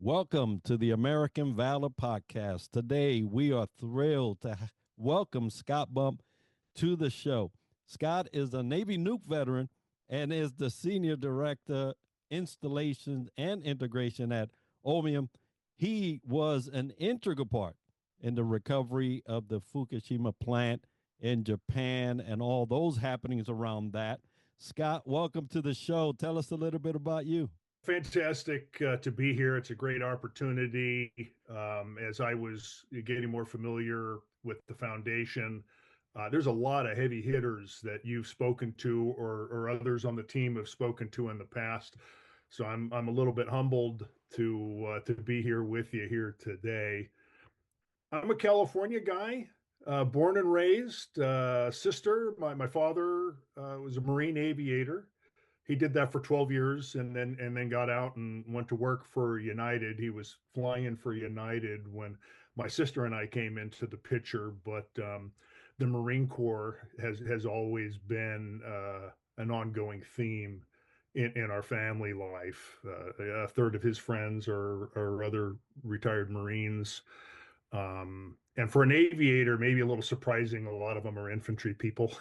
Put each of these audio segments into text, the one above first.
Welcome to the American Valor podcast. Today, we are thrilled to welcome Scott Bump to the show. Scott is a Navy nuke veteran and is the Senior Director, Installation and Integration at Omium. He was an integral part in the recovery of the Fukushima plant in Japan and all those happenings around that. Scott, welcome to the show. Tell us a little bit about you. Fantastic to be here. It's a great opportunity. As I was getting more familiar with the foundation, there's a lot of heavy hitters that you've spoken to or others on the team have spoken to in the past. So I'm a little bit humbled to be here with you here today. I'm a California guy, born and raised. Sister, my father was a Marine aviator. He did that for 12 years and then got out and went to work for United. He was flying for United when my sister and I came into the picture, but the Marine Corps has always been an ongoing theme in our family life. A third of his friends are other retired Marines. And for an aviator, maybe a little surprising, a lot of them are infantry people.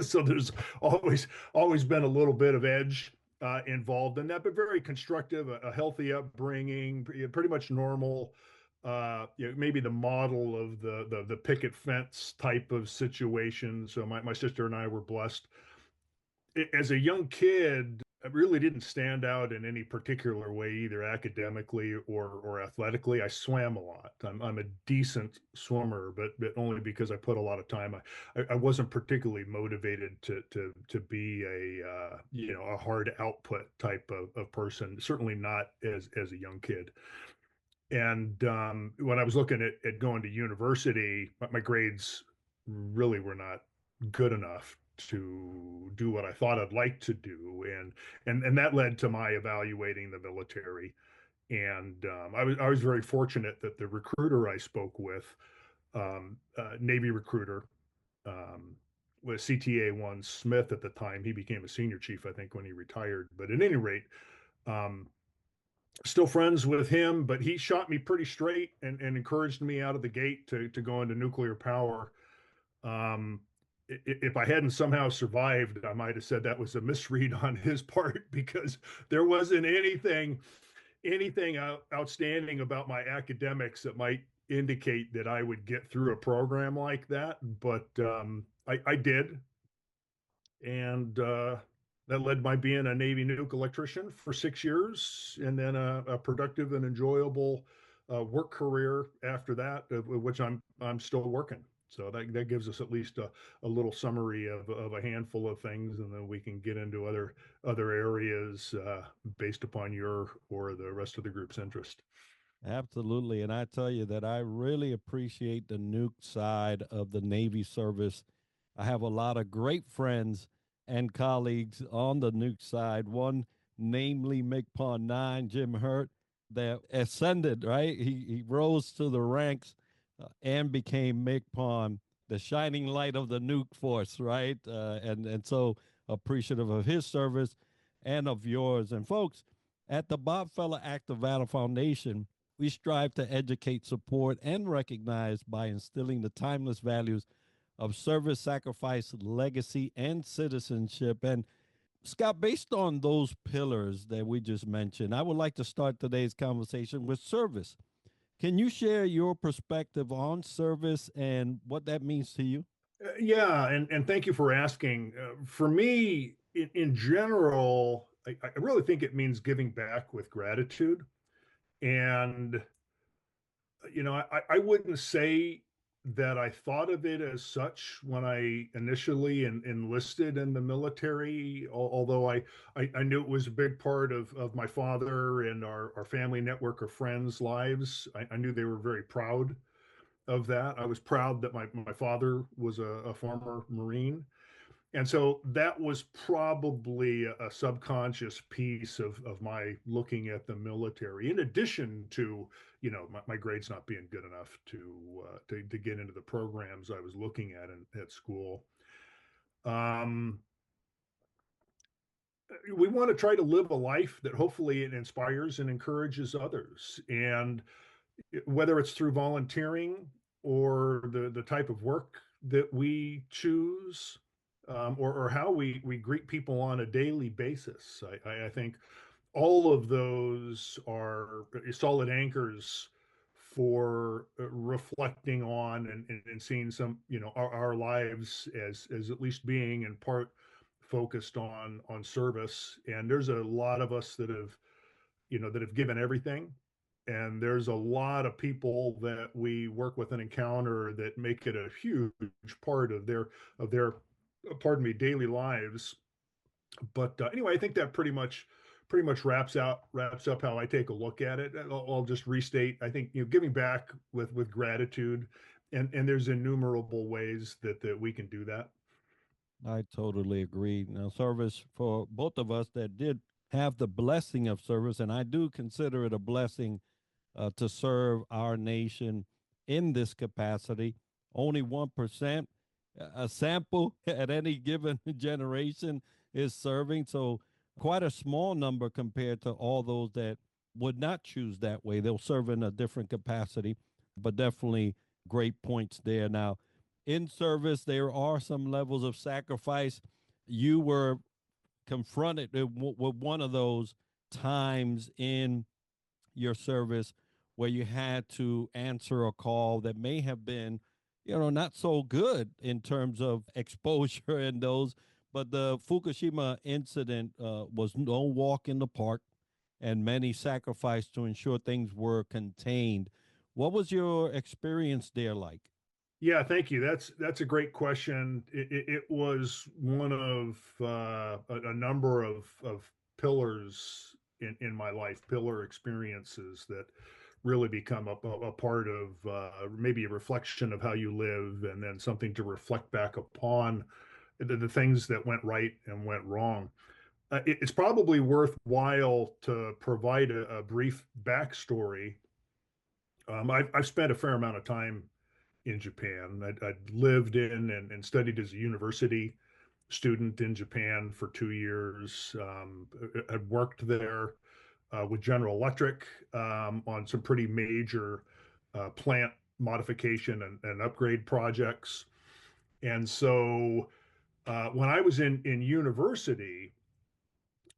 So there's always been a little bit of edge involved in that, but very constructive, a healthy upbringing, pretty much normal. Maybe the model of the picket fence type of situation. So my sister and I were blessed. As a young kid, I really didn't stand out in any particular way, either academically or athletically. I swam a lot. I'm a decent swimmer, but only because I put a lot of time. I wasn't particularly motivated to be a hard output type of person. Certainly not as a young kid. And when I was looking at going to university, my grades really were not good enough to do what I thought I'd like to do, and that led to my evaluating the military. And I was very fortunate that the recruiter I spoke with, Navy recruiter, was CTA one Smith at the time. He became a senior chief, I think, when he retired. But at any rate, um, still friends with him, but he shot me pretty straight and encouraged me out of the gate to go into nuclear power. Um, if I hadn't somehow survived, I might have said that was a misread on his part because there wasn't anything outstanding about my academics that might indicate that I would get through a program like that. But I did, and that led my being a Navy nuke electrician for 6 years, and then a productive and enjoyable work career after that, which I'm still working. So that gives us at least a little summary of a handful of things, and then we can get into other areas based upon your or the rest of the group's interest. Absolutely. And I tell you that I really appreciate the nuke side of the Navy service. I have a lot of great friends and colleagues on the nuke side. One, namely MCPON 9, Jim Hurt, that ascended, right? He rose to the ranks and became MCPON, the shining light of the nuke force, right? And so appreciative of his service and of yours. And folks, at the Bob Feller Active Valor Foundation, we strive to educate, support, and recognize by instilling the timeless values of service, sacrifice, legacy, and citizenship. And Scott, based on those pillars that we just mentioned, I would like to start today's conversation with service. Can you share your perspective on service and what that means to you? Yeah, and thank you for asking. For me, in general, I really think it means giving back with gratitude. And I wouldn't say that I thought of it as such when I initially enlisted in the military, although I knew it was a big part of my father and our family network of friends' lives. I knew they were very proud of that. I was proud that my father was a former Marine. And so that was probably a subconscious piece of my looking at the military, in addition to, my grades not being good enough to get into the programs I was looking at school. Um, we want to try to live a life that hopefully it inspires and encourages others. And whether it's through volunteering or the type of work that we choose, or how we greet people on a daily basis, I think all of those are solid anchors for reflecting on and seeing some, our lives as at least being in part focused on service. And there's a lot of us that have given everything, and there's a lot of people that we work with and encounter that make it a huge part of their pardon me, daily lives. But anyway, I think that pretty much wraps up how I take a look at it. I'll just restate. I think, giving back with gratitude, and there's innumerable ways that we can do that. I totally agree. Now, service for both of us that did have the blessing of service, and I do consider it a blessing to serve our nation in this capacity. Only 1%, a sample at any given generation is serving. So, quite a small number compared to all those that would not choose that way. They'll serve in a different capacity, but definitely great points there. Now, in service, there are some levels of sacrifice. You were confronted with one of those times in your service where you had to answer a call that may have been, not so good in terms of exposure and those. But the Fukushima incident was no walk in the park, and many sacrificed to ensure things were contained. What was your experience there like? Yeah, thank you. That's a great question. It was one of a number of pillars in my life, pillar experiences that really become a part of maybe a reflection of how you live, and then something to reflect back upon the things that went right and went wrong. It's probably worthwhile to provide a brief backstory. I've spent a fair amount of time in Japan. I'd lived in and studied as a university student in Japan for 2 years. I'd worked there with General Electric on some pretty major plant modification and upgrade projects. And so when I was in university,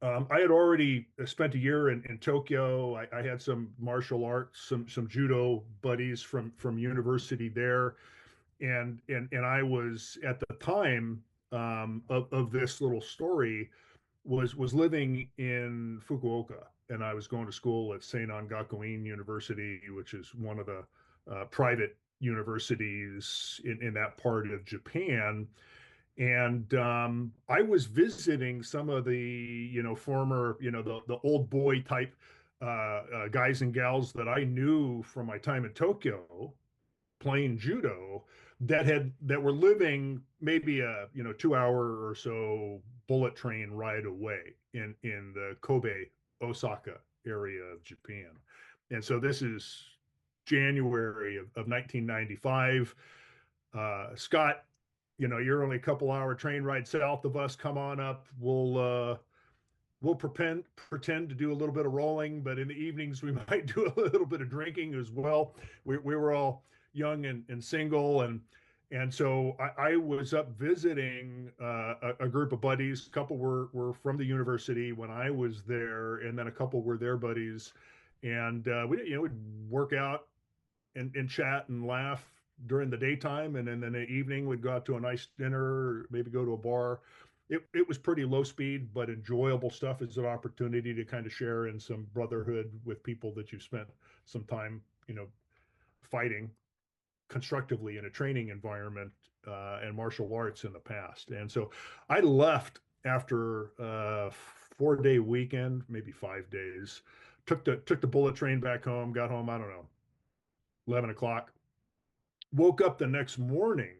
I had already spent a year in Tokyo. I had some martial arts, some judo buddies from university there, and I was at the time of this little story was living in Fukuoka, and I was going to school at Seinan Gakuin University, which is one of the private universities in that part of Japan. And I was visiting some of the former the old boy type guys and gals that I knew from my time in Tokyo playing judo that were living maybe a 2 hour or so bullet train ride away in the Kobe, Osaka area of Japan. And so this is January of 1995. Scott, you're only a couple hour train ride south of us. Come on up. We'll pretend to do a little bit of rolling, but in the evenings we might do a little bit of drinking as well. We were all young and single, and so I was up visiting a group of buddies. A couple were from the university when I was there, and then a couple were their buddies, and we'd work out and chat and laugh during the daytime, and then in the evening we'd go out to a nice dinner, or maybe go to a bar. It was pretty low speed but enjoyable stuff. As an opportunity to kind of share in some brotherhood with people that you've spent some time fighting constructively in a training environment and martial arts in the past. And so I left after a 4 day weekend, maybe 5 days. Took the bullet train back home. Got home, I don't know, 11 o'clock. Woke up the next morning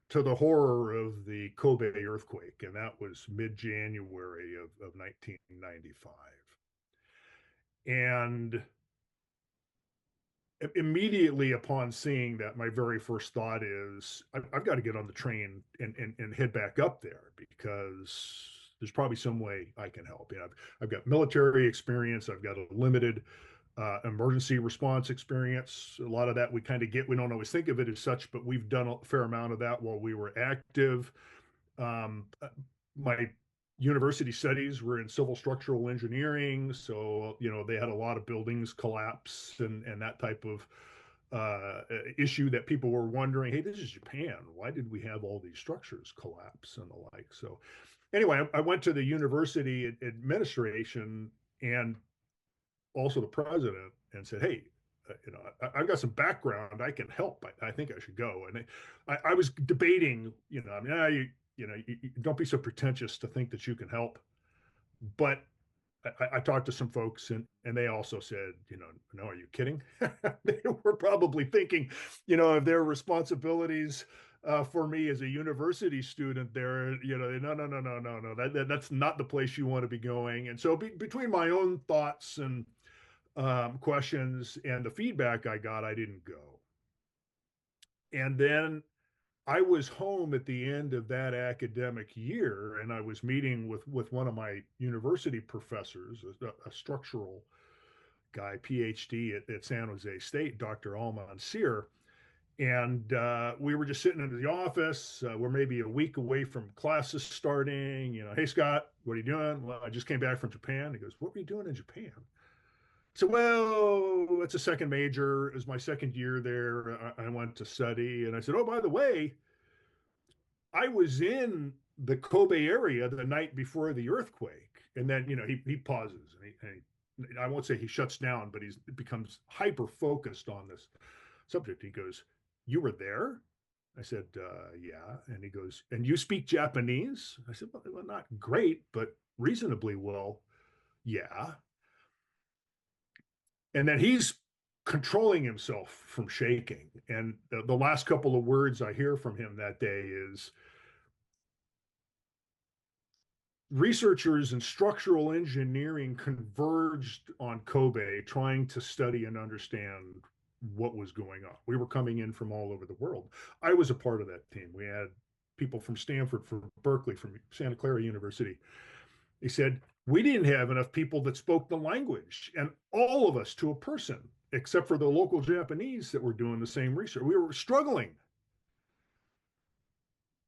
to the horror of the Kobe earthquake, and that was mid-January of 1995. And immediately upon seeing that, my very first thought is, I've got to get on the train and head back up there, because there's probably some way I can help. I've got military experience. I've got a limited emergency response experience. A lot of that we kind of get. We don't always think of it as such, but we've done a fair amount of that while we were active. My university studies were in civil structural engineering, so they had a lot of buildings collapse and that type of issue that people were wondering, hey, this is Japan. Why did we have all these structures collapse and the like? So anyway, I went to the university administration and also the president and said, hey, I've got some background. I can help. I think I should go. And I was debating, I mean, you don't be so pretentious to think that you can help. But I talked to some folks and they also said, no, are you kidding? They were probably thinking, of their responsibilities for me as a university student there, no, that's not the place you want to be going. And so between my own thoughts and questions and the feedback I got, I didn't go. And then I was home at the end of that academic year, and I was meeting with one of my university professors, a structural guy, PhD at San Jose State, Dr. Al-Mansir. And we were just sitting in the office. We're maybe a week away from classes starting. Hey, Scott, what are you doing? Well, I just came back from Japan. He goes, what were you doing in Japan? So, well, it's a second major. It was my second year there. I went to study. And I said, oh, by the way, I was in the Kobe area the night before the earthquake. And then, he pauses and I won't say he shuts down, but he becomes hyper focused on this subject. He goes, you were there? I said, yeah. And he goes, and you speak Japanese? I said, well, not great, but reasonably well. Yeah. And then he's controlling himself from shaking. And the last couple of words I hear from him that day is, researchers in structural engineering converged on Kobe trying to study and understand what was going on. We were coming in from all over the world. I was a part of that team. We had people from Stanford, from Berkeley, from Santa Clara University. He said, we didn't have enough people that spoke the language, and all of us to a person, except for the local Japanese that were doing the same research. We were struggling.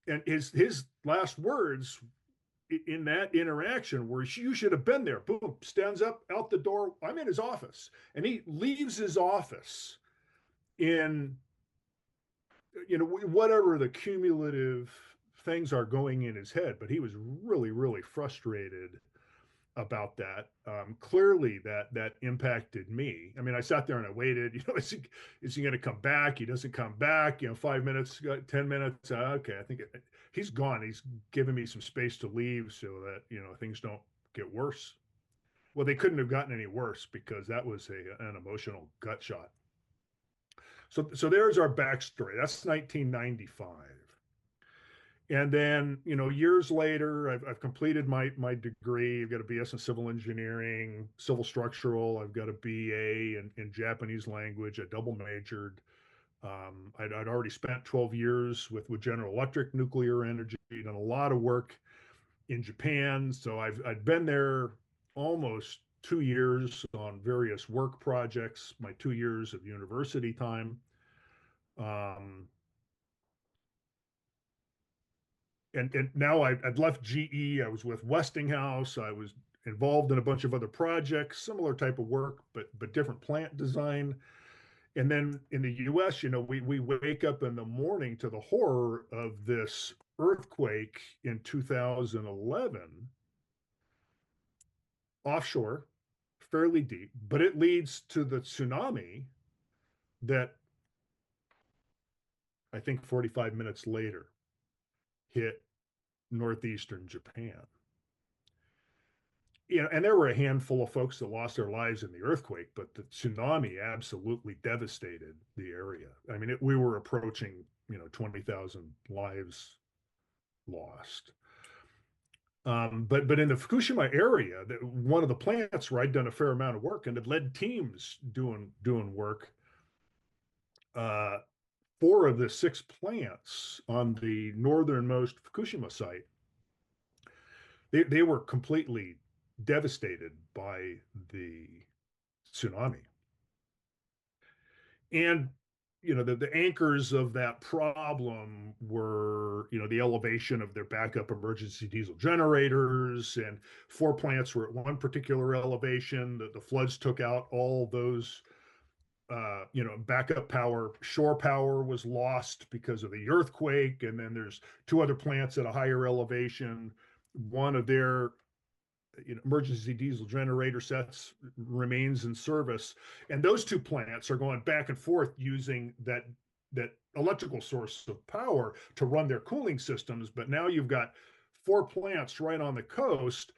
And his last words in that interaction were, you should have been there. Boom, stands up out the door. I'm in his office. And he leaves his office in, whatever the cumulative things are going in his head. But he was really, really frustrated about that. Clearly that impacted me. I mean, I sat there and I waited, is he going to come back? He doesn't come back, 5 minutes, 10 minutes. Okay. I think he's gone. He's given me some space to leave so that, things don't get worse. Well, they couldn't have gotten any worse because that was an emotional gut shot. So there's our backstory. That's 1995. And then, years later, I've completed my degree. I've got a BS in civil engineering, civil structural. I've got a BA in Japanese language. I double majored. I'd already spent 12 years with General Electric, nuclear energy, done a lot of work in Japan. So I'd been there almost 2 years on various work projects, my 2 years of university time. And now I'd left GE. I was with Westinghouse. I was involved in a bunch of other projects, similar type of work, but different plant design. And then in the US, we wake up in the morning to the horror of this earthquake in 2011, offshore, fairly deep, but it leads to the tsunami that I think 45 minutes later hit northeastern Japan. And there were a handful of folks that lost their lives in the earthquake, but the tsunami absolutely devastated the area. I mean, we were approaching, 20,000 lives lost. But in the Fukushima area, one of the plants where I'd done a fair amount of work and had led teams doing work, 4 of the 6 plants on the northernmost Fukushima site they were completely devastated by the tsunami. And the anchors of that problem were the elevation of their backup emergency diesel generators, and four plants were at one particular elevation. The floods took out all those backup power. Shore power was lost because of the earthquake, and then there's two other plants at a higher elevation. One of their emergency diesel generator sets remains in service, and those two plants are going back and forth using that electrical source of power to run their cooling systems. But now you've got four plants right on the coast.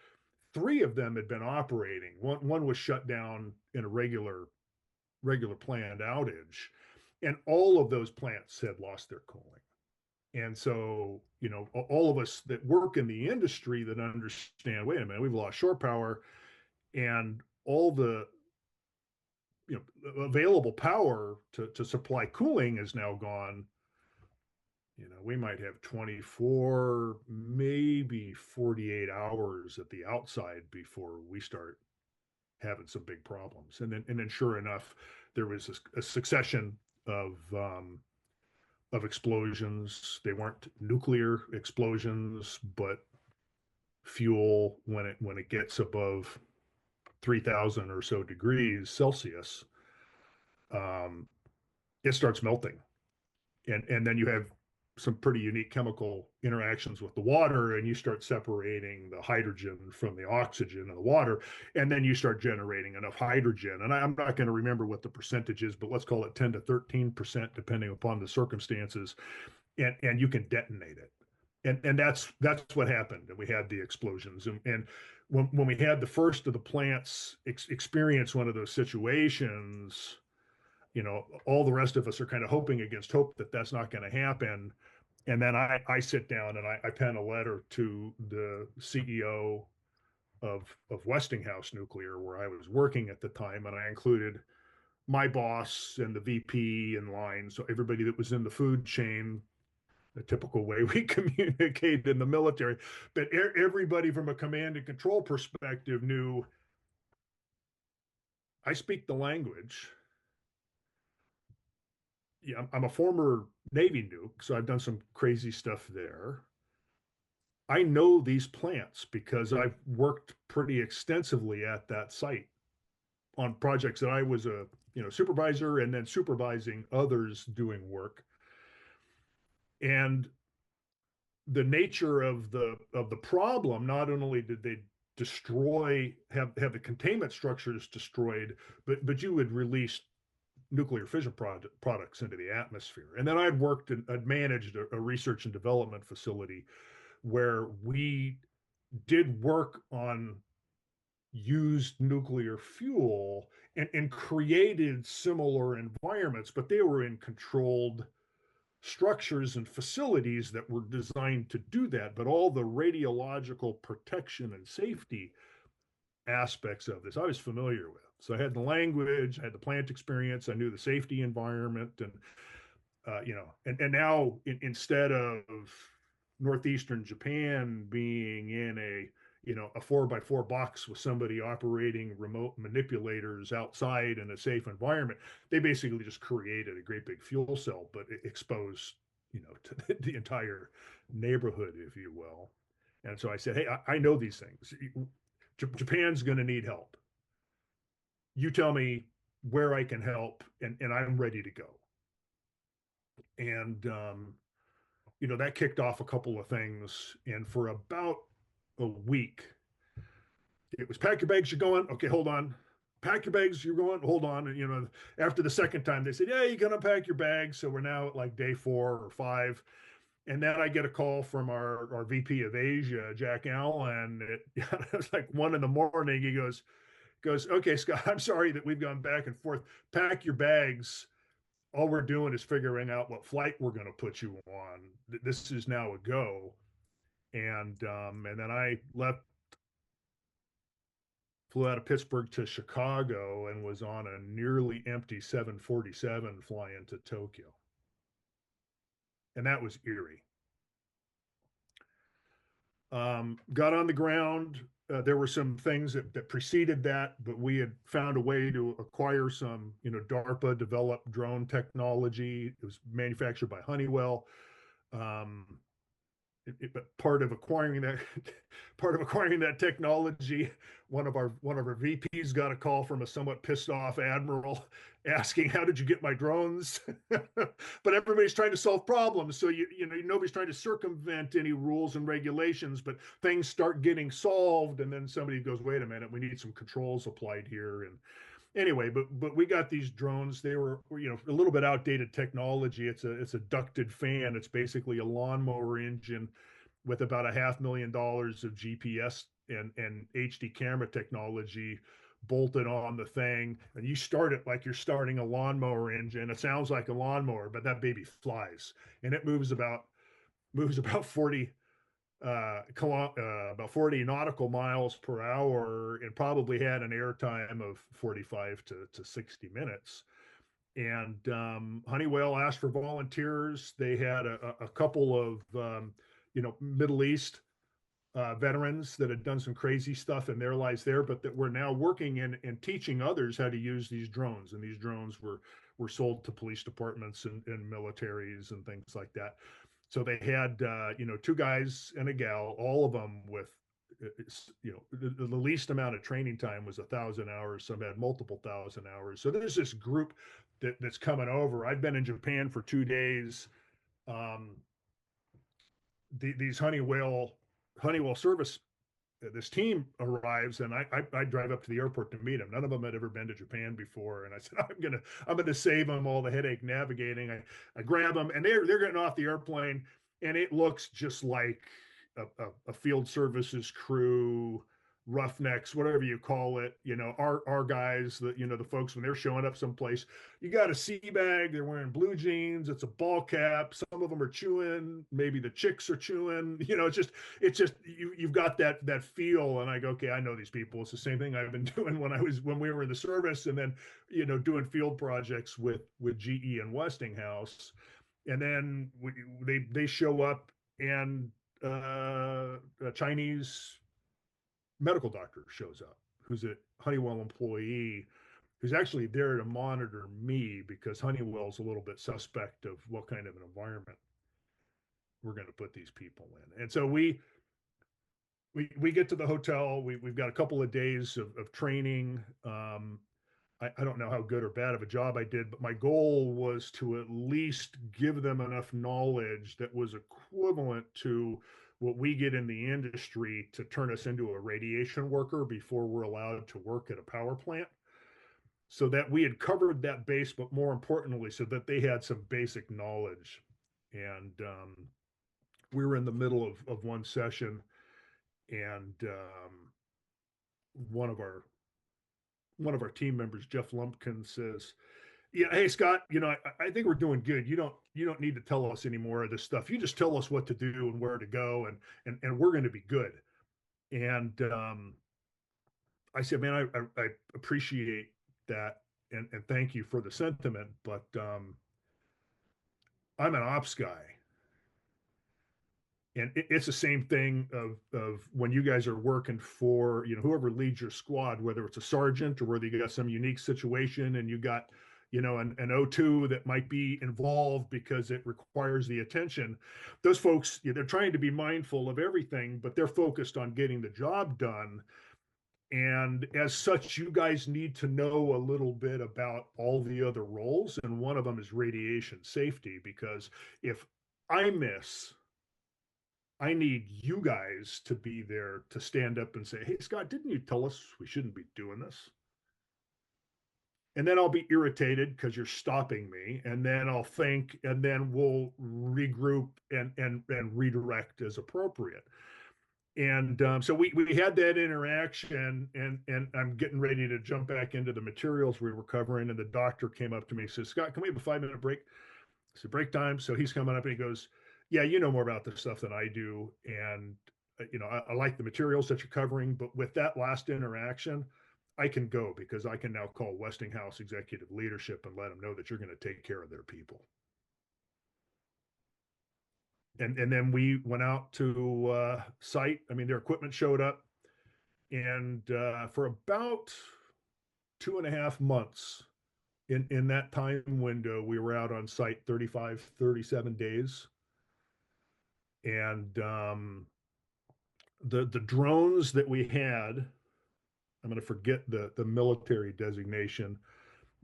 Three of them had been operating. One was shut down in a regular planned outage, and all of those plants had lost their cooling. And so, all of us that work in the industry that understand, wait a minute, we've lost shore power, and all the available power to supply cooling is now gone. We might have 24, maybe 48 hours at the outside before we start having some big problems. And then sure enough, there was a succession of explosions. They weren't nuclear explosions, but fuel when it gets above 3,000 or so degrees Celsius, um, it starts melting, and then you have some pretty unique chemical interactions with the water, and you start separating the hydrogen from the oxygen in the water, and then you start generating enough hydrogen. And I'm not going to remember what the percentage is, but let's call it 10 to 13%, depending upon the circumstances, and you can detonate it. And that's what happened. And we had the explosions. And when we had the first of the plants experience one of those situations, all the rest of us are kind of hoping against hope that that's not going to happen. And then I sit down and I pen a letter to the CEO of Westinghouse Nuclear, where I was working at the time, and I included my boss and the VP in line, so everybody that was in the food chain, the typical way we communicate in the military. But everybody from a command and control perspective knew I speak the language. Yeah, I'm a former Navy nuke, so I've done some crazy stuff there. I know these plants because I've worked pretty extensively at that site on projects that I was a supervisor, and then supervising others doing work. And the nature of the problem, not only did they have the containment structures destroyed, but you would release nuclear fission products into the atmosphere. And then I'd managed a research and development facility where we did work on used nuclear fuel, and created similar environments, but they were in controlled structures and facilities that were designed to do that. But all the radiological protection and safety aspects of this I was familiar with. So I had the language, I had the plant experience, I knew the safety environment, and now instead of northeastern Japan being in a 4x4 box with somebody operating remote manipulators outside in a safe environment, they basically just created a great big fuel cell, but it exposed to the entire neighborhood, if you will. And so I said, hey, I know these things. Japan's going to need help. You tell me where I can help, and I'm ready to go. And that kicked off a couple of things. And for about a week, it was pack your bags, you're going. Okay, hold on. Pack your bags, you're going. Hold on. And after the second time, they said, yeah, you can unpack your bags. So we're now at like day 4 or 5. And then I get a call from our VP of Asia, Jack Allen. It was like 1 a.m. He goes, okay, Scott, I'm sorry that we've gone back and forth. Pack your bags. All we're doing is figuring out what flight we're going to put you on. This is now a go. And then I flew out of Pittsburgh to Chicago, and was on a nearly empty 747 flying to Tokyo. And that was eerie. Got on the ground. There were some things that preceded that, but we had found a way to acquire some, DARPA developed drone technology. It was manufactured by Honeywell. Um, Part of acquiring that part of acquiring that technology, one of our VPs got a call from a somewhat pissed off admiral asking, how did you get my drones? But everybody's trying to solve problems, so nobody's trying to circumvent any rules and regulations, but things start getting solved, and then somebody goes, wait a minute, we need some controls applied here. And anyway, but we got these drones. They were, a little bit outdated technology. It's a ducted fan. It's basically a lawnmower engine with about $500,000 of GPS and HD camera technology bolted on the thing. And you start it like you're starting a lawnmower engine. It sounds like a lawnmower, but that baby flies, and it moves about 40 nautical miles per hour, and probably had an airtime of 45 to 60 minutes. And Honeywell asked for volunteers. They had a couple of Middle East veterans that had done some crazy stuff in their lives there, but that were now working and teaching others how to use these drones. And these drones were sold to police departments and militaries and things like that. So they had two guys and a gal, all of them with the least amount of training time was 1,000 hours. Some had multiple thousand hours. So there's this group that's coming over. I've been in Japan for 2 days. Um, these Honeywell service, this team arrives, and I drive up to the airport to meet them. None of them had ever been to Japan before, and I said, I'm gonna save them all the headache navigating. I grab them, and they're getting off the airplane, and it looks just like a field services crew, roughnecks, whatever you call it. Our guys, the folks, when they're showing up someplace, you got a sea bag, they're wearing blue jeans, it's a ball cap, some of them are chewing, maybe the chicks are chewing. It's just you've got that feel. And I go, okay, I know these people. It's the same thing I've been doing when we were in the service, and then doing field projects with GE and Westinghouse. And then they show up, and a Chinese medical doctor shows up, who's a Honeywell employee, who's actually there to monitor me, because Honeywell's a little bit suspect of what kind of an environment we're going to put these people in. And so we get to the hotel. We've got a couple of days of training. I don't know how good or bad of a job I did, but my goal was to at least give them enough knowledge that was equivalent to what we get in the industry to turn us into a radiation worker before we're allowed to work at a power plant. So that we had covered that base, but more importantly, so that they had some basic knowledge. And we were in the middle of one session, and one of our team members, Jeff Lumpkin, says, "Yeah, hey Scott, I think we're doing good. You don't need to tell us any more of this stuff. You just tell us what to do and where to go, and we're going to be good." And I said, "Man, I appreciate that, and thank you for the sentiment, but I'm an ops guy, and it's the same thing of when you guys are working for whoever leads your squad, whether it's a sergeant or whether you got some unique situation and you got an O2 that might be involved because it requires the attention. Those folks, they're trying to be mindful of everything, but they're focused on getting the job done. And as such, you guys need to know a little bit about all the other roles, and one of them is radiation safety, because if I miss, I need you guys to be there to stand up and say, hey, Scott, didn't you tell us we shouldn't be doing this? And then I'll be irritated because you're stopping me. And then I'll think, and then we'll regroup and redirect as appropriate. And so we had that interaction, and I'm getting ready to jump back into the materials we were covering. And the doctor came up to me and says, Scott, can we have a 5-minute break? I said, break time. So he's coming up and he goes, yeah, you know more about this stuff than I do. And, I like the materials that you're covering, but with that last interaction, I can go, because I can now call Westinghouse executive leadership and let them know that you're going to take care of their people. And then we went out to site. I mean, their equipment showed up, and for about 2.5 months in that time window, we were out on site 35, 37 days. And the drones that we had, I'm going to forget the military designation,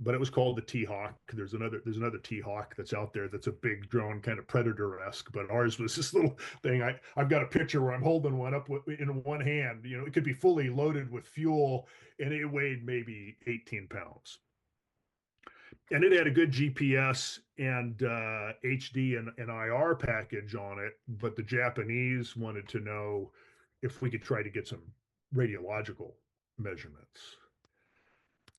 but it was called the T-Hawk. There's another T-Hawk that's out there that's a big drone, kind of predator-esque, but ours was this little thing. I've got a picture where I'm holding one up in one hand. You know, it could be fully loaded with fuel, and it weighed maybe 18 pounds. And it had a good GPS and HD and IR package on it, but the Japanese wanted to know if we could try to get some radiological measurements.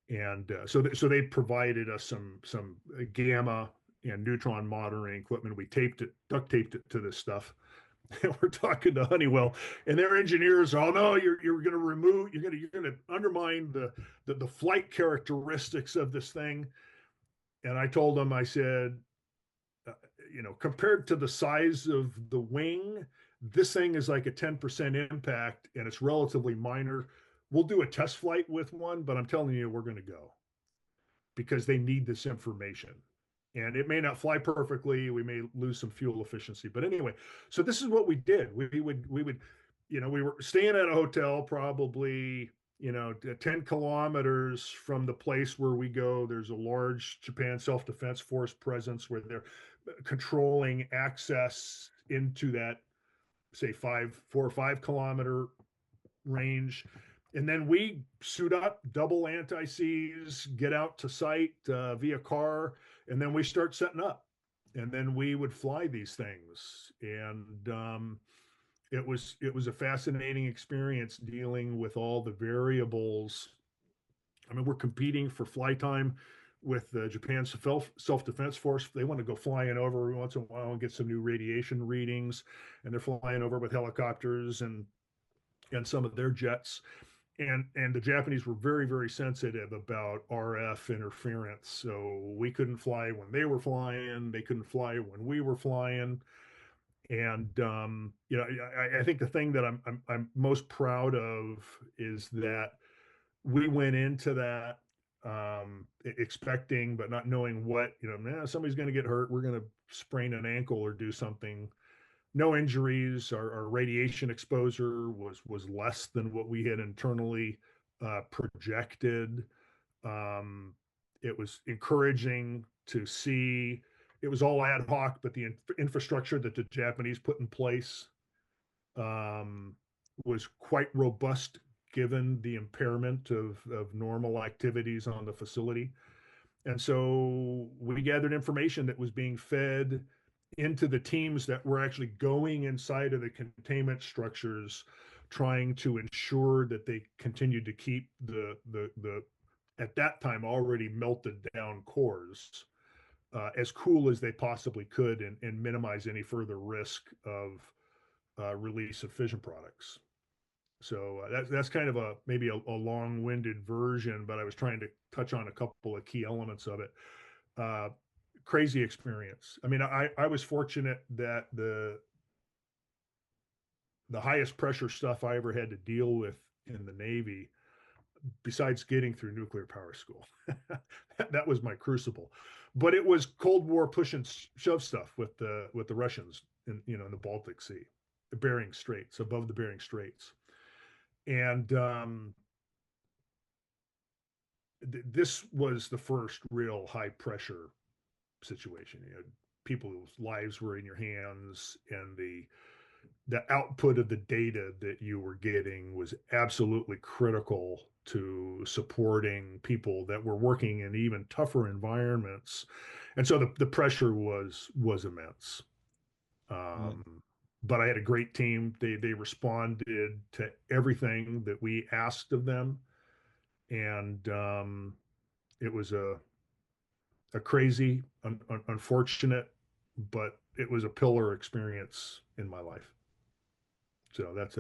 And so they provided us some gamma and neutron monitoring equipment. We duct taped it to this stuff. And we're talking to Honeywell, and their engineers, oh no, you're going to remove, you're going to undermine the flight characteristics of this thing. And I told them, I said, uh, compared to the size of the wing, this thing is like a 10% impact, and it's relatively minor. We'll do a test flight with one, but I'm telling you, we're going to go because they need this information. And it may not fly perfectly. We may lose some fuel efficiency. But anyway, so this is what we did. We would, we were staying at a hotel probably, 10 kilometers from the place where we go. There's a large Japan self-defense force presence where they're controlling access into that, say, 4 or 5 kilometer range. And then we suit up, double anti-seize, get out to site via car, and then we start setting up. And then we would fly these things. And it was a fascinating experience dealing with all the variables. I mean, we're competing for fly time with Japan's self-defense force. They want to go flying over every once in a while and get some new radiation readings. And they're flying over with helicopters and some of their jets. And the Japanese were very, very sensitive about RF interference. So we couldn't fly when they were flying. They couldn't fly when we were flying. And I think the thing that I'm most proud of is that we went into that expecting, but not knowing what, somebody's going to get hurt. We're going to sprain an ankle or do something. No injuries. Our radiation exposure was less than what we had internally projected. Um, it was encouraging to see. It was all ad hoc, but the infrastructure that the Japanese put in place um, was quite robust given the impairment of normal activities on the facility. And so we gathered information that was being fed into the teams that were actually going inside of the containment structures, trying to ensure that they continued to keep the at that time already melted down cores as cool as they possibly could, and minimize any further risk of release of fission products. So that's kind of maybe a long-winded version, but I was trying to touch on a couple of key elements of it. Uh, Crazy experience. I mean, I was fortunate that the highest pressure stuff I ever had to deal with in the Navy, besides getting through nuclear power school, that was my crucible. But it was Cold War push and shove stuff with the Russians in the Baltic Sea, the Bering Straits, above the Bering Straits. And this was the first real high pressure situation. People whose lives were in your hands, and the output of the data that you were getting was absolutely critical to supporting people that were working in even tougher environments. And so the pressure was immense. Yeah. But I had a great team. They responded to everything that we asked of them, and it was a crazy, unfortunate, but it was a pillar experience in my life. So that's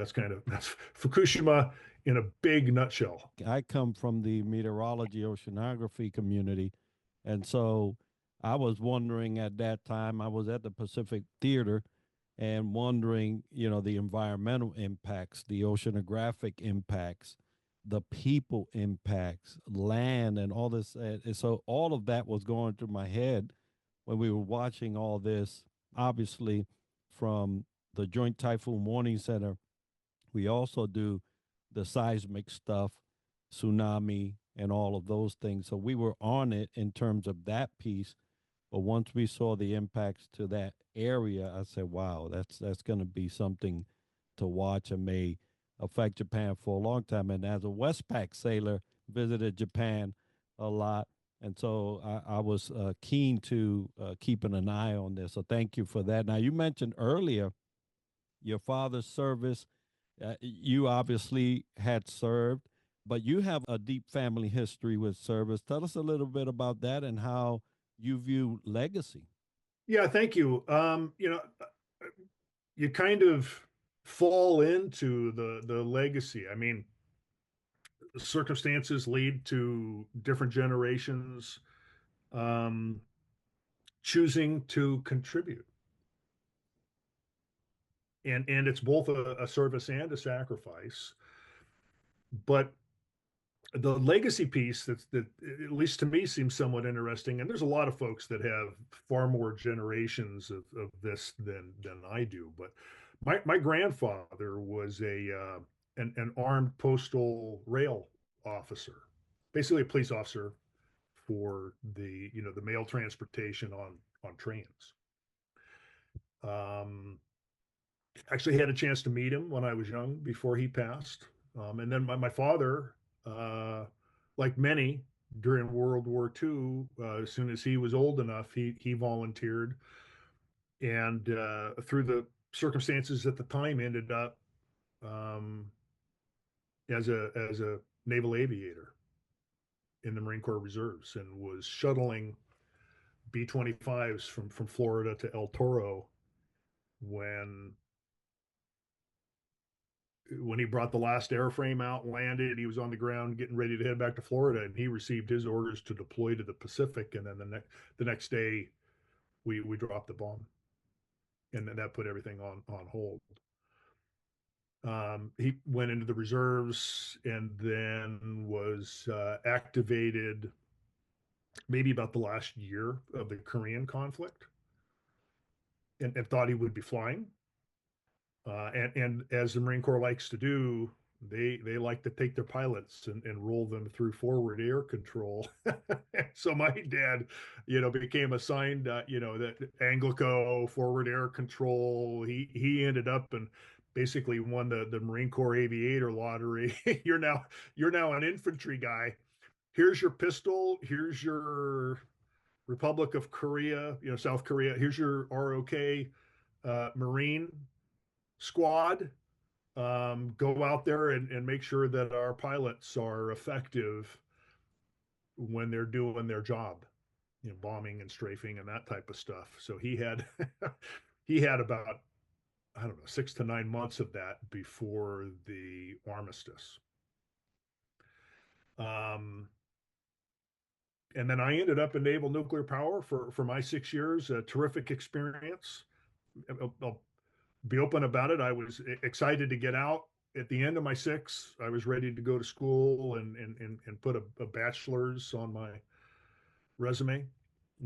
Fukushima in a big nutshell. I come from the meteorology oceanography community. And so I was wondering at that time, I was at the Pacific Theater, and wondering, the environmental impacts, the oceanographic impacts, the people impacts, land, and all this. And so all of that was going through my head when we were watching all this. Obviously, from the Joint Typhoon Warning Center, we also do the seismic stuff, tsunami, and all of those things. So we were on it in terms of that piece. But once we saw the impacts to that area, I said, "Wow, that's going to be something to watch and may affect Japan for a long time." And as a Westpac sailor, visited Japan a lot, and so I was keen to keeping an eye on this. So thank you for that. Now you mentioned earlier your father's service. You obviously had served, but you have a deep family history with service. Tell us a little bit about that and how you view legacy. Yeah, thank you. You kind of fall into the legacy. I mean, circumstances lead to different generations um, choosing to contribute, and it's both a service and a sacrifice. But the legacy piece that at least to me seems somewhat interesting, and there's a lot of folks that have far more generations of this than I do, but my grandfather was an armed postal rail officer, basically a police officer for the mail transportation on trains. um Actually had a chance to meet him when I was young before he passed. And then my father, uh, like many during World War II, as soon as he was old enough, he volunteered, and through the circumstances at the time, ended up um, as a naval aviator in the Marine Corps Reserves, and was shuttling B-25s from Florida to El Toro when he brought the last airframe out, landed, he was on the ground getting ready to head back to Florida, and he received his orders to deploy to the Pacific. And then the next day, we dropped the bomb, and then that put everything on hold. He went into the reserves and then was activated maybe about the last year of the Korean conflict, and thought he would be flying. And as the Marine Corps likes to do, they like to take their pilots and roll them through forward air control. So my dad, became assigned, that Anglico forward air control. He ended up and basically won the Marine Corps aviator lottery. You're now an infantry guy. Here's your pistol. Here's your Republic of Korea, South Korea. Here's your ROK Marine squad. Go out there and make sure that our pilots are effective when they're doing their job, bombing and strafing and that type of stuff. So he had he had about, I don't know, 6 to 9 months of that before the armistice. Um, and then I ended up in naval nuclear power for my 6 years. A terrific experience. I'll be open about it. I was excited to get out. At the end of my six, I was ready to go to school and put a bachelor's on my resume,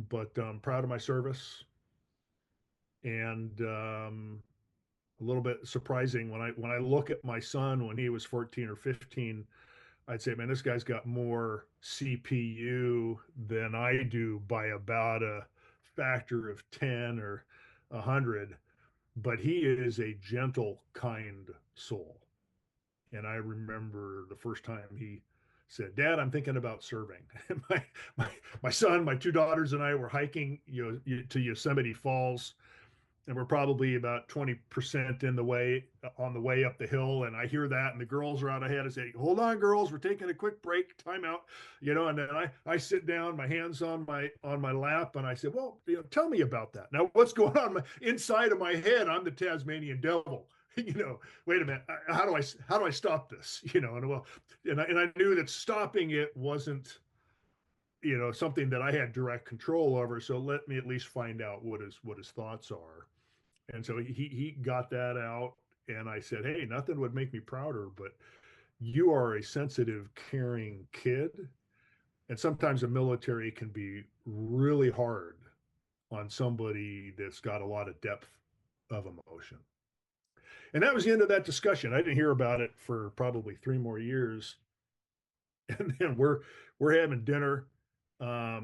but I'm proud of my service. And a little bit surprising when I look at my son when he was 14 or 15, I'd say, man, this guy's got more CPU than I do by about a factor of 10 or 100. But he is a gentle, kind soul. And I remember the first time he said, "Dad, I'm thinking about serving." my, my my son, my two daughters, and I were hiking, to Yosemite Falls, and we're probably about 20% in the way on the way up the hill. And I hear that, and the girls are out ahead. I say, "Hold on, girls, we're taking a quick break, time out." And then I sit down, my hands on my lap, and I said, "Well, tell me about that. Now, what's going on inside of my head? I'm the Tasmanian devil." Wait a minute, how do I stop this? And I knew that stopping it wasn't something that I had direct control over. So let me at least find out what his thoughts are. And so he got that out. And I said, hey, nothing would make me prouder, but you are a sensitive, caring kid. And sometimes the military can be really hard on somebody that's got a lot of depth of emotion. And that was the end of that discussion. I didn't hear about it for probably 3 more years. And then we're having dinner. At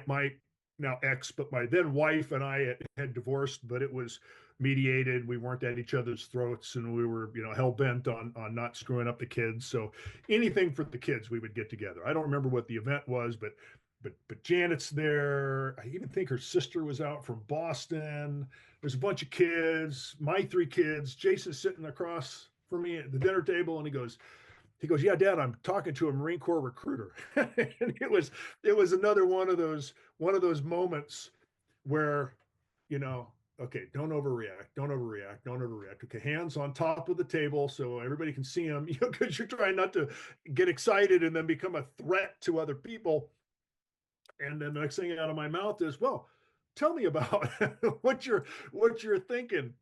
my now ex, but my then wife and I had divorced, but it was mediated. We weren't at each other's throats, and we were hell bent on not screwing up the kids. So anything for the kids, we would get together. I don't remember what the event was, but Janet's there. I even think her sister was out from Boston. There's a bunch of kids, my 3 kids. Jason's sitting across from me at the dinner table, and he goes, yeah, Dad, I'm talking to a Marine Corps recruiter. And it was another one of those moments where, you know, okay, don't overreact, don't overreact, don't overreact. Okay, hands on top of the table so everybody can see them, because you're trying not to get excited and then become a threat to other people. And then the next thing out of my mouth is, well, tell me about what you're thinking.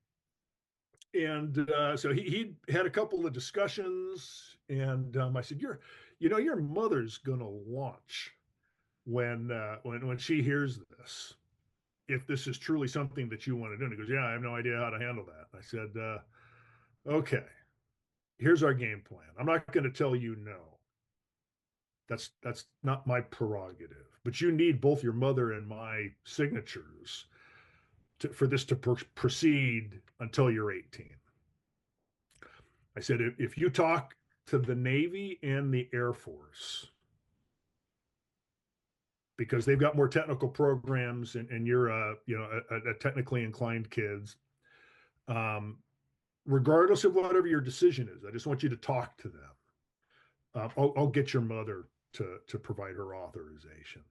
And so he had a couple of discussions, and I said, your mother's gonna launch when she hears this, if this is truly something that you want to do. And he goes, yeah, I have no idea how to handle that. I said, okay, here's our game plan. I'm not going to tell you no. That's not my prerogative. But you need both your mother and my signatures for this to proceed until you're 18. I said, if you talk to the Navy and the Air Force, because they've got more technical programs, and you're a technically inclined kids, um, regardless of whatever your decision is, I just want you to talk to them. I'll get your mother to provide her authorization.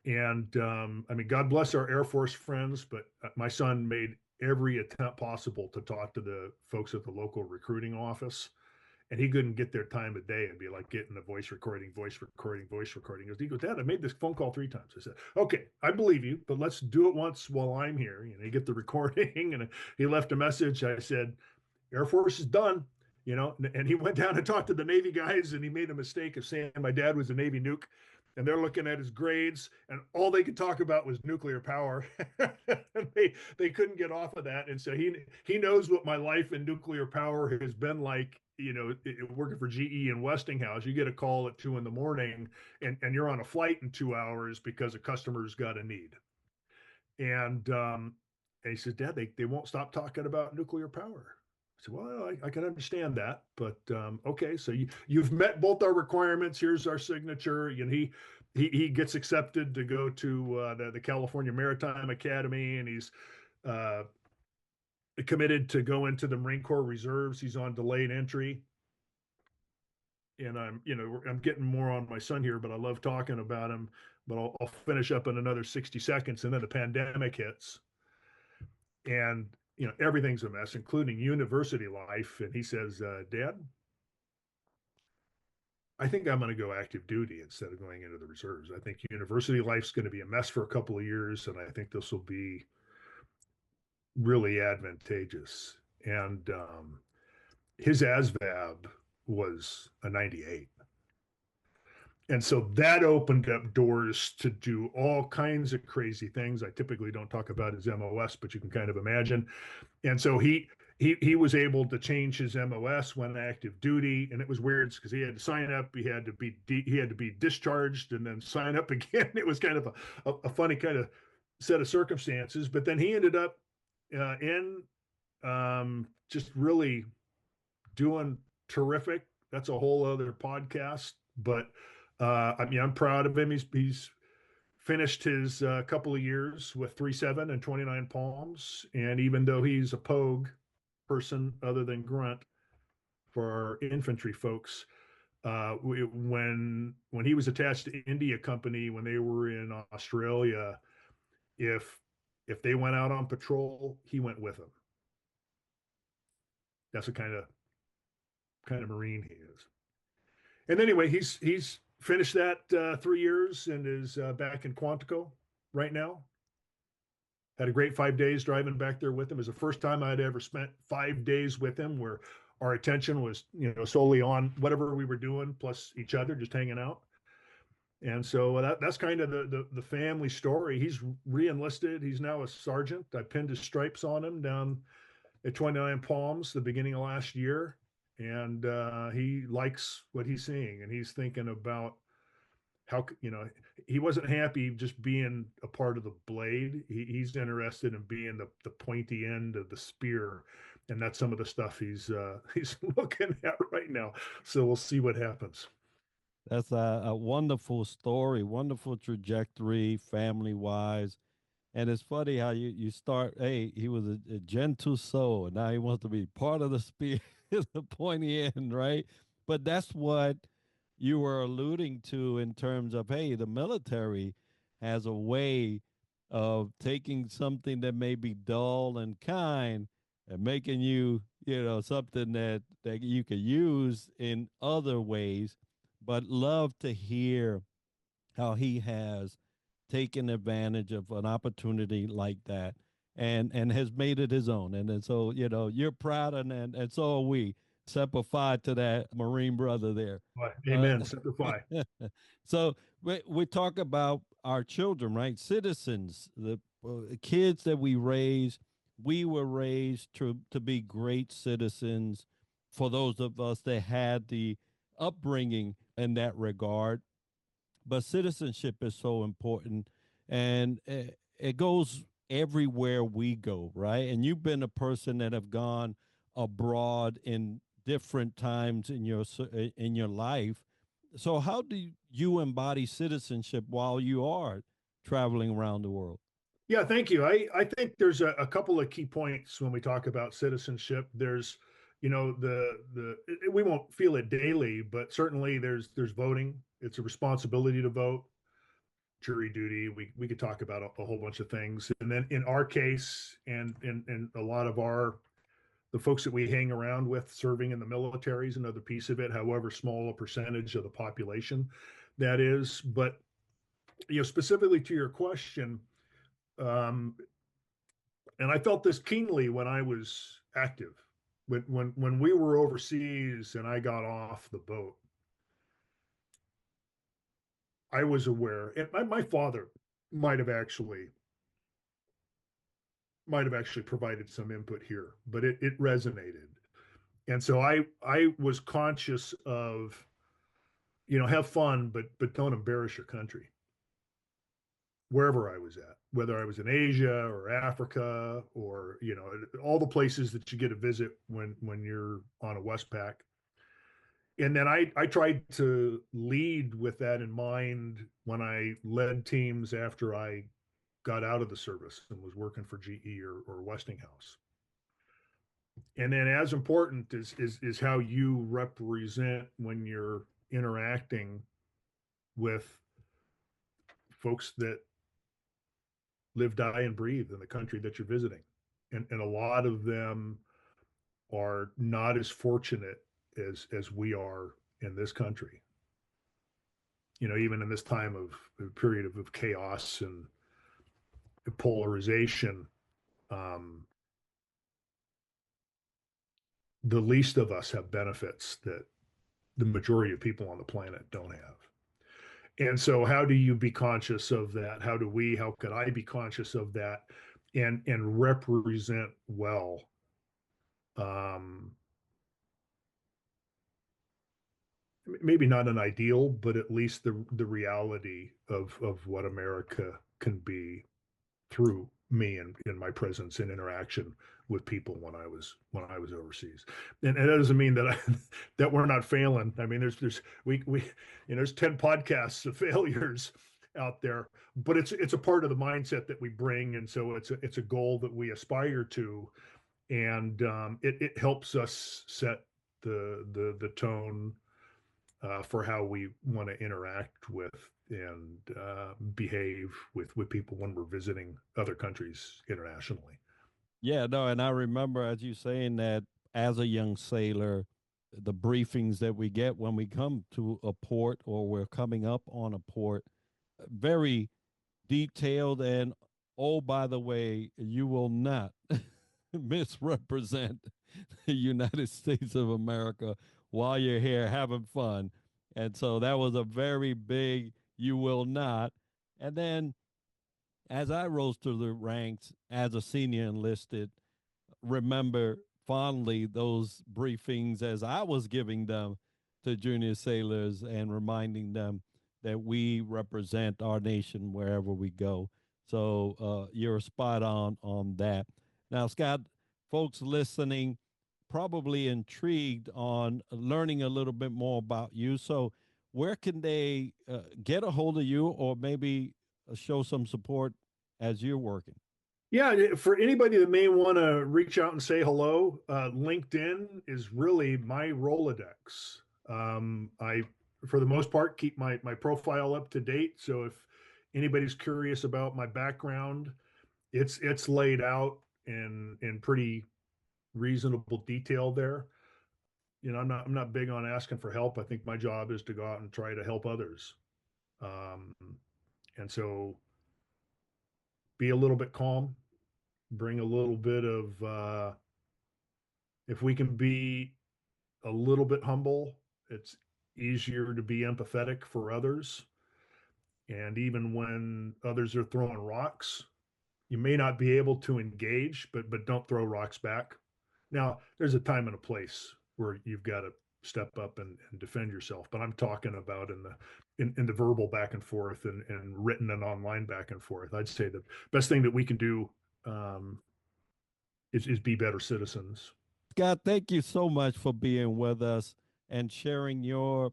And I mean, God bless our Air Force friends, but my son made every attempt possible to talk to the folks at the local recruiting office, and he couldn't get their time of day and be like getting a voice recording, voice recording, voice recording. He goes, Dad, I made this phone call 3 times. I said, okay, I believe you, but let's do it once while I'm here. You get the recording, and he left a message. I said, Air Force is done, and he went down and talked to the Navy guys, and he made a mistake of saying my dad was a Navy nuke. And they're looking at his grades, and all they could talk about was nuclear power. they couldn't get off of that. And so he knows what my life in nuclear power has been like. Working for GE and Westinghouse, you get a call at 2 a.m, and you're on a flight in 2 hours because a customer's got a need. And he says, Dad, they won't stop talking about nuclear power. I said, well, I can understand that, but okay. So you've met both our requirements. Here's our signature. He gets accepted to go to the California Maritime Academy, and he's uh, committed to go into the Marine Corps Reserves. He's on delayed entry. And I'm getting more on my son here, but I love talking about him. But I'll finish up in another 60 seconds, and then the pandemic hits, and everything's a mess, including university life. And he says, Dad, I think I'm going to go active duty instead of going into the reserves. I think university life's going to be a mess for a couple of years, and I think this will be really advantageous. And his ASVAB was a 98. And so that opened up doors to do all kinds of crazy things. I typically don't talk about his MOS, but you can kind of imagine. And so he was able to change his MOS when active duty, and it was weird because he had to sign up, he had to be discharged, and then sign up again. It was kind of a funny kind of set of circumstances. But then he ended up in just really doing terrific. That's a whole other podcast, but I mean, I'm proud of him. He's finished his couple of years with 3.7 and 29 palms. And even though he's a pogue person other than grunt for our infantry folks, when he was attached to India Company, when they were in Australia, if they went out on patrol, he went with them. That's the kind of Marine he is. And anyway, he's finished that 3 years and is back in Quantico right now. Had a great 5 days driving back there with him. It was the first time I'd ever spent 5 days with him where our attention was, solely on whatever we were doing, plus each other, just hanging out. And so that's kind of the family story. He's re-enlisted. He's now a sergeant. I pinned his stripes on him down at 29 Palms the beginning of last year, and he likes what he's seeing, and he's thinking about how he wasn't happy just being a part of the blade. He's interested in being the pointy end of the spear, and that's some of the stuff he's looking at right now. So we'll see what happens. That's a wonderful story, wonderful trajectory, family wise. And it's funny how you start, hey, he was a gentle soul, and now he wants to be part of the spear, the pointy end, right? But that's what you were alluding to in terms of, hey, the military has a way of taking something that may be dull and kind and making you, something that you could use in other ways. But love to hear how he has taken advantage of an opportunity like that and has made it his own. And so, you're proud and so are we. Semper Fi to that Marine brother there. Uh, Amen. Simplify. so we talk about our children, right? Citizens, the kids that we were raised to be great citizens for those of us that had the upbringing in that regard. But citizenship is so important, and it goes everywhere we go, right? And you've been a person that have gone abroad in different times in your life. So how do you embody citizenship while you are traveling around the world? Yeah, thank you. I think there's a couple of key points when we talk about citizenship. There's, we won't feel it daily, but certainly there's voting. It's a responsibility to vote, jury duty. We could talk about a whole bunch of things. And then in our case, and a lot of the folks that we hang around with serving in the military is another piece of it, however small a percentage of the population that is. But specifically to your question, um, and I felt this keenly when I was active. When we were overseas and I got off the boat, I was aware. And my father might have actually provided some input here, but it resonated. And so I was conscious of, have fun, but don't embarrass your country wherever I was at, whether I was in Asia or Africa or, all the places that you get to visit when you're on a Westpac. And then I tried to lead with that in mind when I led teams after I got out of the service and was working for GE or Westinghouse. And then as important is how you represent when you're interacting with folks that live, die, and breathe in the country that you're visiting. And a lot of them are not as fortunate as we are in this country. Even in this time of a period of chaos and polarization, um, the least of us have benefits that the majority of people on the planet don't have. And so how do you be conscious of that? How could I be conscious of that and represent well, um, maybe not an ideal, but at least the reality of what America can be through me and in my presence and interaction with people when I was overseas. And that doesn't mean that that we're not failing. I mean, we there's 10 podcasts of failures out there, but it's a part of the mindset that we bring, and so it's a goal that we aspire to, and it helps us set the tone for how we want to interact with and behave with people when we're visiting other countries internationally. Yeah, no, and I remember as you saying that as a young sailor, the briefings that we get when we come to a port or we're coming up on a port, very detailed and Oh, by the way, you will not misrepresent the United States of America while you're here having fun. And so that was a very big, you will not. And then as I rose through the ranks as a senior enlisted, remember fondly those briefings as I was giving them to junior sailors and reminding them that we represent our nation wherever we go. So you're spot on that. Now, Scott, folks listening probably intrigued on learning a little bit more about you. So where can they get a hold of you or maybe show some support as you're working? Yeah, for anybody that may want to reach out and say hello, LinkedIn is really my Rolodex. I, for the most part, keep my profile up to date. So if anybody's curious about my background, it's laid out in pretty reasonable detail there. I'm not big on asking for help. I think my job is to go out and try to help others. Um, and so be a little bit calm, bring a little bit of if we can be a little bit humble, it's easier to be empathetic for others. And even when others are throwing rocks, you may not be able to engage, but don't throw rocks back. Now, there's a time and a place where you've got to step up and defend yourself. But I'm talking about in the verbal back and forth and written and online back and forth. I'd say the best thing that we can do um, is be better citizens. Scott, thank you so much for being with us and sharing your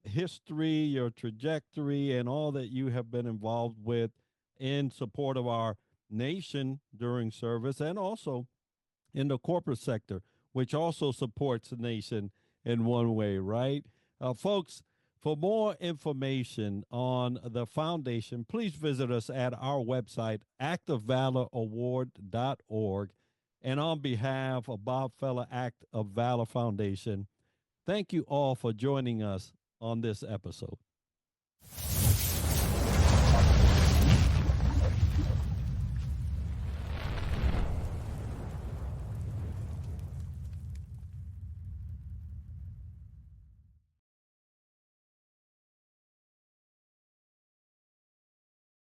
history, your trajectory, and all that you have been involved with in support of our nation during service and also in the corporate sector, which also supports the nation in one way, right? Folks, for more information on the foundation, please visit us at our website, actofvaloraward.org. And on behalf of Bob Feller Act of Valor Foundation, thank you all for joining us on this episode.